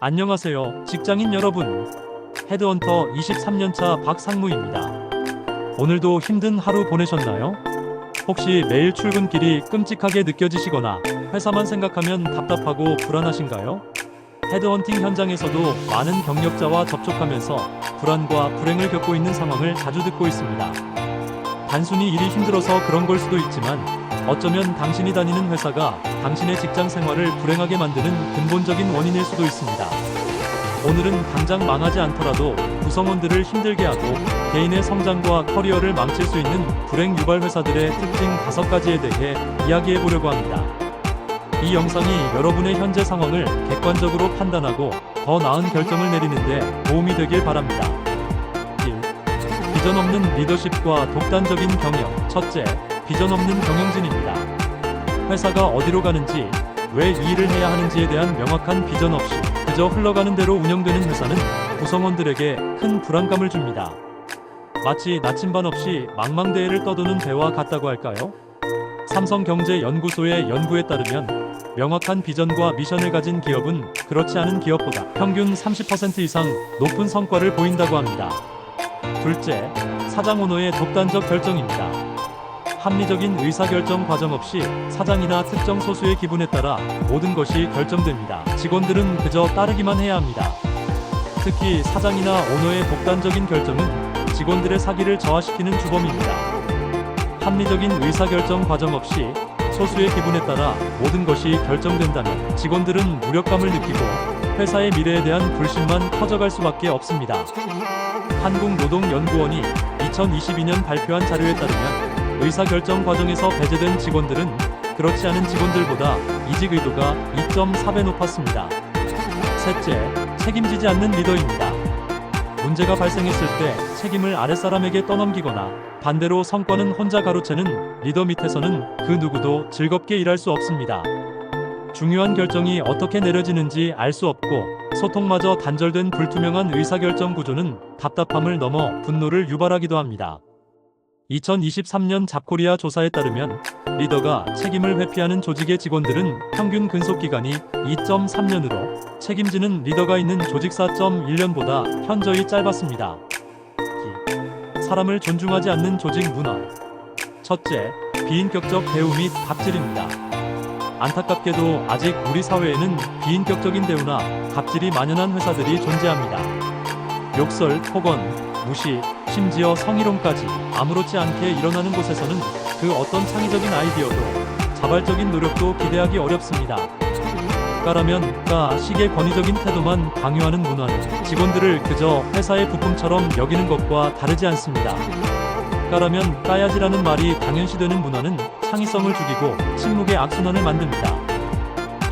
안녕하세요, 직장인 여러분. 헤드헌터 23년차 박상무입니다. 오늘도 힘든 하루 보내셨나요? 혹시 매일 출근길이 끔찍하게 느껴지시거나 회사만 생각하면 답답하고 불안하신가요? 헤드헌팅 현장에서도 많은 경력자와 접촉하면서 불안과 불행을 겪고 있는 상황을 자주 듣고 있습니다. 단순히 일이 힘들어서 그런 걸 수도 있지만 어쩌면 당신이 다니는 회사가 당신의 직장 생활을 불행하게 만드는 근본적인 원인일 수도 있습니다. 오늘은 당장 망하지 않더라도 구성원들을 힘들게 하고 개인의 성장과 커리어를 망칠 수 있는 불행 유발 회사들의 특징 5가지에 대해 이야기해 보려고 합니다. 이 영상이 여러분의 현재 상황을 객관적으로 판단하고 더 나은 결정을 내리는데 도움이 되길 바랍니다. 1. 비전 없는 리더십과 독단적인 경영. 첫째, 비전 없는 경영진입니다. 회사가 어디로 가는지, 왜 이 일을 해야 하는지에 대한 명확한 비전 없이 그저 흘러가는 대로 운영되는 회사는 구성원들에게 큰 불안감을 줍니다. 마치 나침반 없이 망망대해를 떠도는 배와 같다고 할까요? 삼성경제연구소의 연구에 따르면 명확한 비전과 미션을 가진 기업은 그렇지 않은 기업보다 평균 30% 이상 높은 성과를 보인다고 합니다. 둘째, 사장 오너의 독단적 결정입니다. 합리적인 의사결정 과정 없이 사장이나 특정 소수의 기분에 따라 모든 것이 결정됩니다. 직원들은 그저 따르기만 해야 합니다. 특히 사장이나 오너의 독단적인 결정은 직원들의 사기를 저하시키는 주범입니다. 합리적인 의사결정 과정 없이 소수의 기분에 따라 모든 것이 결정된다면 직원들은 무력감을 느끼고 회사의 미래에 대한 불신만 커져갈 수밖에 없습니다. 한국노동연구원이 2022년 발표한 자료에 따르면 의사결정 과정에서 배제된 직원들은 그렇지 않은 직원들보다 이직 의도가 2.4배 높았습니다. 셋째, 책임지지 않는 리더입니다. 문제가 발생했을 때 책임을 아랫사람에게 떠넘기거나 반대로 성과는 혼자 가로채는 리더 밑에서는 그 누구도 즐겁게 일할 수 없습니다. 중요한 결정이 어떻게 내려지는지 알 수 없고 소통마저 단절된 불투명한 의사결정 구조는 답답함을 넘어 분노를 유발하기도 합니다. 2023년 잡코리아 조사에 따르면 리더가 책임을 회피하는 조직의 직원들은 평균 근속기간이 2.3년으로 책임지는 리더가 있는 조직 4.1년보다 현저히 짧았습니다. 사람을 존중하지 않는 조직 문화. 첫째, 비인격적 대우 및 갑질입니다. 안타깝게도 아직 우리 사회에는 비인격적인 대우나 갑질이 만연한 회사들이 존재합니다. 욕설, 폭언, 무시, 심지어 성희롱까지 아무렇지 않게 일어나는 곳에서는 그 어떤 창의적인 아이디어도 자발적인 노력도 기대하기 어렵습니다. 까라면 까 식의 권위적인 태도만 강요하는 문화는 직원들을 그저 회사의 부품처럼 여기는 것과 다르지 않습니다. 까라면 까야지라는 말이 당연시되는 문화는 창의성을 죽이고 침묵의 악순환을 만듭니다.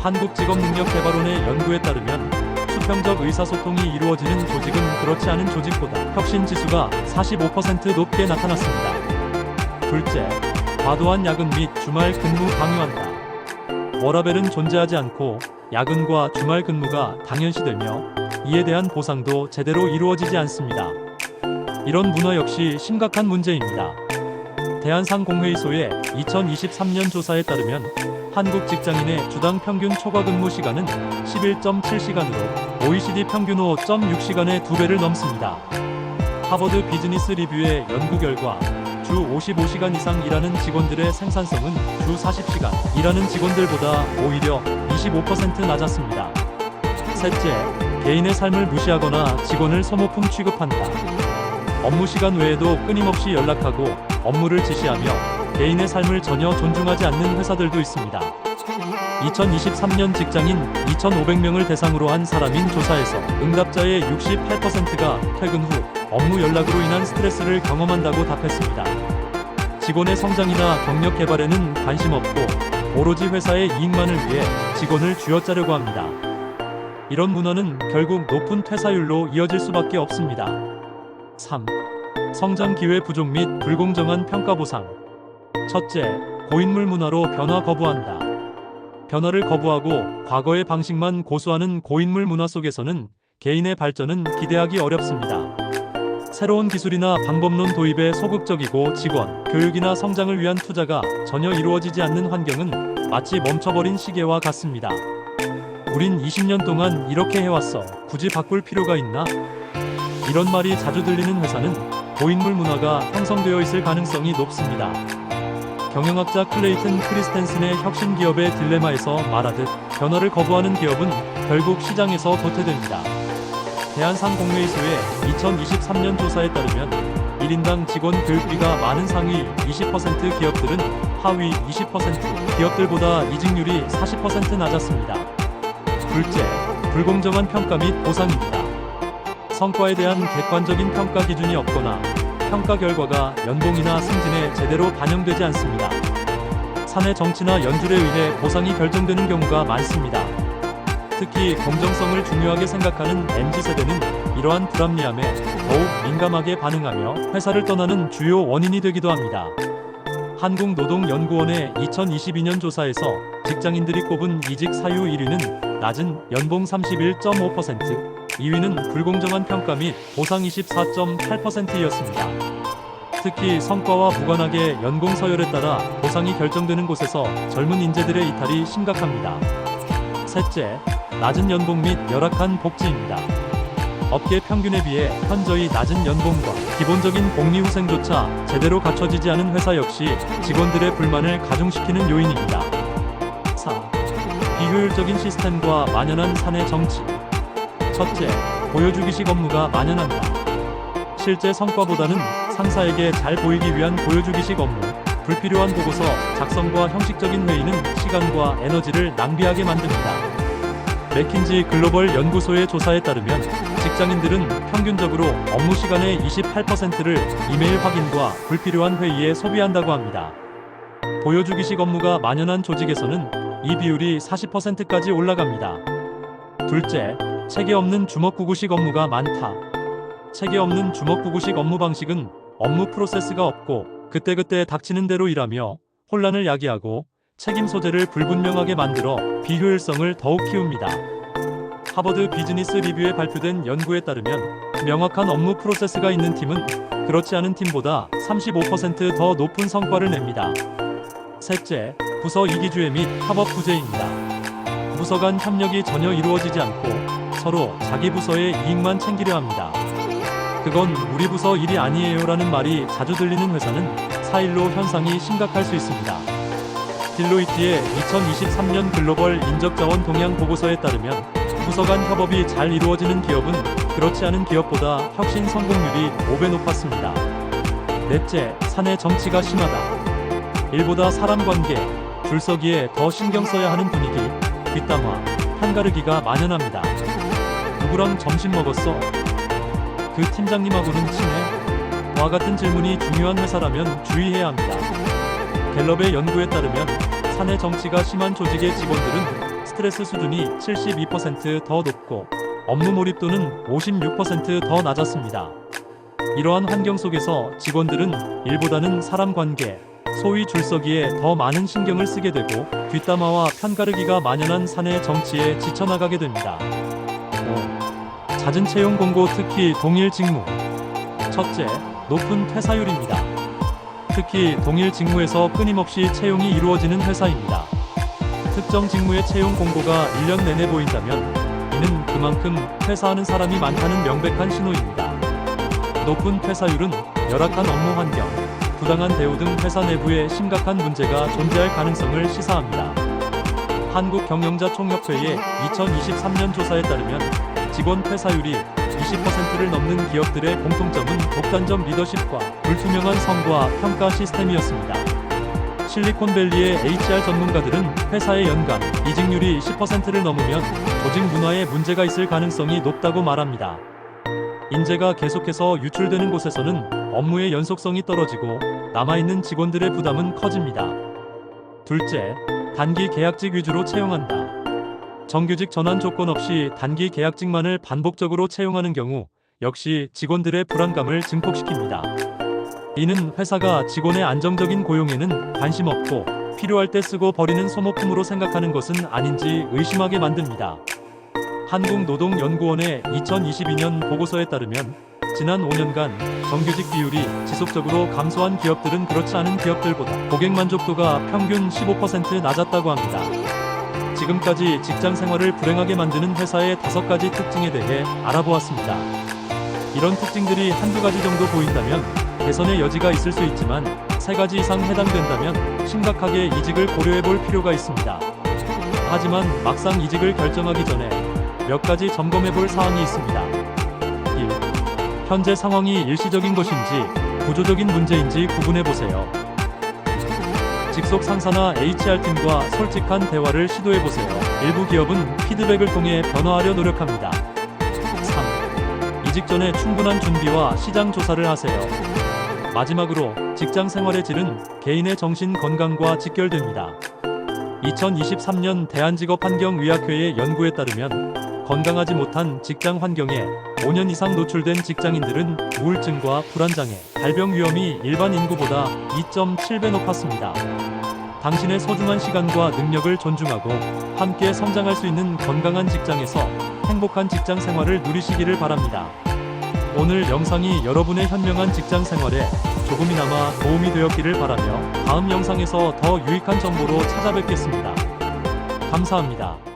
한국직업능력개발원의 연구에 따르면 수평적 의사소통이 이루어지는 조직은 그렇지 않은 조직보다 혁신 지수가 45% 높게 나타났습니다. 둘째, 과도한 야근 및 주말 근무 강요한다. 워라밸은 존재하지 않고 야근과 주말 근무가 당연시되며 이에 대한 보상도 제대로 이루어지지 않습니다. 이런 문화 역시 심각한 문제입니다. 대한상공회의소의 2023년 조사에 따르면 한국 직장인의 주당 평균 초과 근무 시간은 11.7시간으로 OECD 평균 5.6시간의 2배를 넘습니다. 하버드 비즈니스 리뷰의 연구 결과 주 55시간 이상 일하는 직원들의 생산성은 주 40시간 일하는 직원들보다 오히려 25% 낮았습니다. 셋째, 개인의 삶을 무시하거나 직원을 소모품 취급한다. 업무 시간 외에도 끊임없이 연락하고 업무를 지시하며 개인의 삶을 전혀 존중하지 않는 회사들도 있습니다. 2023년 직장인 2,500명을 대상으로 한 사람인 조사에서 응답자의 68%가 퇴근 후 업무 연락으로 인한 스트레스를 경험한다고 답했습니다. 직원의 성장이나 경력 개발에는 관심 없고 오로지 회사의 이익만을 위해 직원을 쥐어짜려고 합니다. 이런 문화는 결국 높은 퇴사율로 이어질 수밖에 없습니다. 3. 성장 기회 부족 및 불공정한 평가 보상. 첫째, 고인물 문화로 변화 거부한다. 변화를 거부하고 과거의 방식만 고수하는 고인물 문화 속에서는 개인의 발전은 기대하기 어렵습니다. 새로운 기술이나 방법론 도입에 소극적이고 직원, 교육이나 성장을 위한 투자가 전혀 이루어지지 않는 환경은 마치 멈춰버린 시계와 같습니다. 우린 20년 동안 이렇게 해왔어. 굳이 바꿀 필요가 있나? 이런 말이 자주 들리는 회사는 고인물 문화가 형성되어 있을 가능성이 높습니다. 경영학자 클레이튼 크리스텐슨의 혁신 기업의 딜레마에서 말하듯 변화를 거부하는 기업은 결국 시장에서 도태됩니다. 대한상공회의소의 2023년 조사에 따르면 1인당 직원 교육비가 많은 상위 20% 기업들은 하위 20% 기업들보다 이직률이 40% 낮았습니다. 둘째, 불공정한 평가 및 보상입니다. 성과에 대한 객관적인 평가 기준이 없거나 평가 결과가 연봉이나 승진에 제대로 반영되지 않습니다. 사내 정치나 연줄에 의해 보상이 결정되는 경우가 많습니다. 특히 공정성을 중요하게 생각하는 MZ세대는 이러한 불합리함에 더욱 민감하게 반응하며 회사를 떠나는 주요 원인이 되기도 합니다. 한국노동연구원의 2022년 조사에서 직장인들이 꼽은 이직 사유 1위는 낮은 연봉 31.5%, 2위는 불공정한 평가 및 보상 24.8%였습니다. 특히 성과와 무관하게 연공 서열에 따라 보상이 결정되는 곳에서 젊은 인재들의 이탈이 심각합니다. 셋째, 낮은 연봉 및 열악한 복지입니다. 업계 평균에 비해 현저히 낮은 연봉과 기본적인 복리후생조차 제대로 갖춰지지 않은 회사 역시 직원들의 불만을 가중시키는 요인입니다. 4. 비효율적인 시스템과 만연한 사내 정치. 첫째, 보여주기식 업무가 만연합니다. 실제 성과보다는 상사에게 잘 보이기 위한 보여주기식 업무, 불필요한 보고서 작성과 형식적인 회의는 시간과 에너지를 낭비하게 만듭니다. 맥킨지 글로벌 연구소의 조사에 따르면 직장인들은 평균적으로 업무 시간의 28%를 이메일 확인과 불필요한 회의에 소비한다고 합니다. 보여주기식 업무가 만연한 조직에서는 이 비율이 40%까지 올라갑니다. 둘째, 체계 없는 주먹구구식 업무가 많다. 체계 없는 주먹구구식 업무 방식은 업무 프로세스가 없고 그때그때 닥치는 대로 일하며 혼란을 야기하고 책임 소재를 불분명하게 만들어 비효율성을 더욱 키웁니다. 하버드 비즈니스 리뷰에 발표된 연구에 따르면 명확한 업무 프로세스가 있는 팀은 그렇지 않은 팀보다 35% 더 높은 성과를 냅니다. 셋째, 부서 이기주의 및 협업 부재입니다. 부서 간 협력이 전혀 이루어지지 않고 서로 자기 부서의 이익만 챙기려 합니다. 그건 우리 부서 일이 아니에요라는 말이 자주 들리는 회사는 사일로 현상이 심각할 수 있습니다. 딜로이트의 2023년 글로벌 인적자원 동향 보고서에 따르면 부서 간 협업이 잘 이루어지는 기업은 그렇지 않은 기업보다 혁신 성공률이 5배 높았습니다. 넷째, 사내 정치가 심하다. 일보다 사람 관계, 줄서기에 더 신경 써야 하는 분위기, 뒷담화, 편가르기가 만연합니다. 누구랑 점심 먹었어? 그 팀장님하고는 친해? 와 같은 질문이 중요한 회사라면 주의해야 합니다. 갤럽의 연구에 따르면 사내 정치가 심한 조직의 직원들은 스트레스 수준이 72% 더 높고 업무 몰입도는 56% 더 낮았습니다. 이러한 환경 속에서 직원들은 일보다는 사람 관계, 소위 줄서기에 더 많은 신경을 쓰게 되고 뒷담화와 편가르기가 만연한 사내 정치에 지쳐나가게 됩니다. 5. 잦은 채용 공고, 특히 동일 직무. 첫째, 높은 퇴사율입니다. 특히 동일 직무에서 끊임없이 채용이 이루어지는 회사입니다. 특정 직무의 채용 공고가 1년 내내 보인다면 이는 그만큼 퇴사하는 사람이 많다는 명백한 신호입니다. 높은 퇴사율은 열악한 업무 환경, 부당한 대우 등 회사 내부에 심각한 문제가 존재할 가능성을 시사합니다. 한국경영자총협회의 2023년 조사에 따르면 직원 퇴사율이 20%를 넘는 기업들의 공통점은 독단적 리더십과 불투명한 성과 평가 시스템이었습니다. 실리콘밸리의 HR 전문가들은 회사의 연간 이직률이 10%를 넘으면 조직 문화에 문제가 있을 가능성이 높다고 말합니다. 인재가 계속해서 유출되는 곳에서는 업무의 연속성이 떨어지고 남아있는 직원들의 부담은 커집니다. 둘째, 단기 계약직 위주로 채용한다. 정규직 전환 조건 없이 단기 계약직만을 반복적으로 채용하는 경우 역시 직원들의 불안감을 증폭시킵니다. 이는 회사가 직원의 안정적인 고용에는 관심 없고 필요할 때 쓰고 버리는 소모품으로 생각하는 것은 아닌지 의심하게 만듭니다. 한국노동연구원의 2022년 보고서에 따르면 지난 5년간 정규직 비율이 지속적으로 감소한 기업들은 그렇지 않은 기업들보다 고객 만족도가 평균 15% 낮았다고 합니다. 지금까지 직장 생활을 불행하게 만드는 회사의 5가지 특징에 대해 알아보았습니다. 이런 특징들이 한두 가지 정도 보인다면 개선의 여지가 있을 수 있지만 3가지 이상 해당된다면 심각하게 이직을 고려해 볼 필요가 있습니다. 하지만 막상 이직을 결정하기 전에 몇 가지 점검해 볼 사항이 있습니다. 1. 현재 상황이 일시적인 것인지 구조적인 문제인지 구분해 보세요. 직속 상사나 HR팀과 솔직한 대화를 시도해 보세요. 일부 기업은 피드백을 통해 변화하려 노력합니다. 3. 이직 전에 충분한 준비와 시장 조사를 하세요. 마지막으로 직장 생활의 질은 개인의 정신 건강과 직결됩니다. 2023년 대한직업환경의학회의 연구에 따르면 건강하지 못한 직장 환경에 5년 이상 노출된 직장인들은 우울증과 불안장애, 발병 위험이 일반 인구보다 2.7배 높았습니다. 당신의 소중한 시간과 능력을 존중하고 함께 성장할 수 있는 건강한 직장에서 행복한 직장 생활을 누리시기를 바랍니다. 오늘 영상이 여러분의 현명한 직장 생활에 조금이나마 도움이 되었기를 바라며 다음 영상에서 더 유익한 정보로 찾아뵙겠습니다. 감사합니다.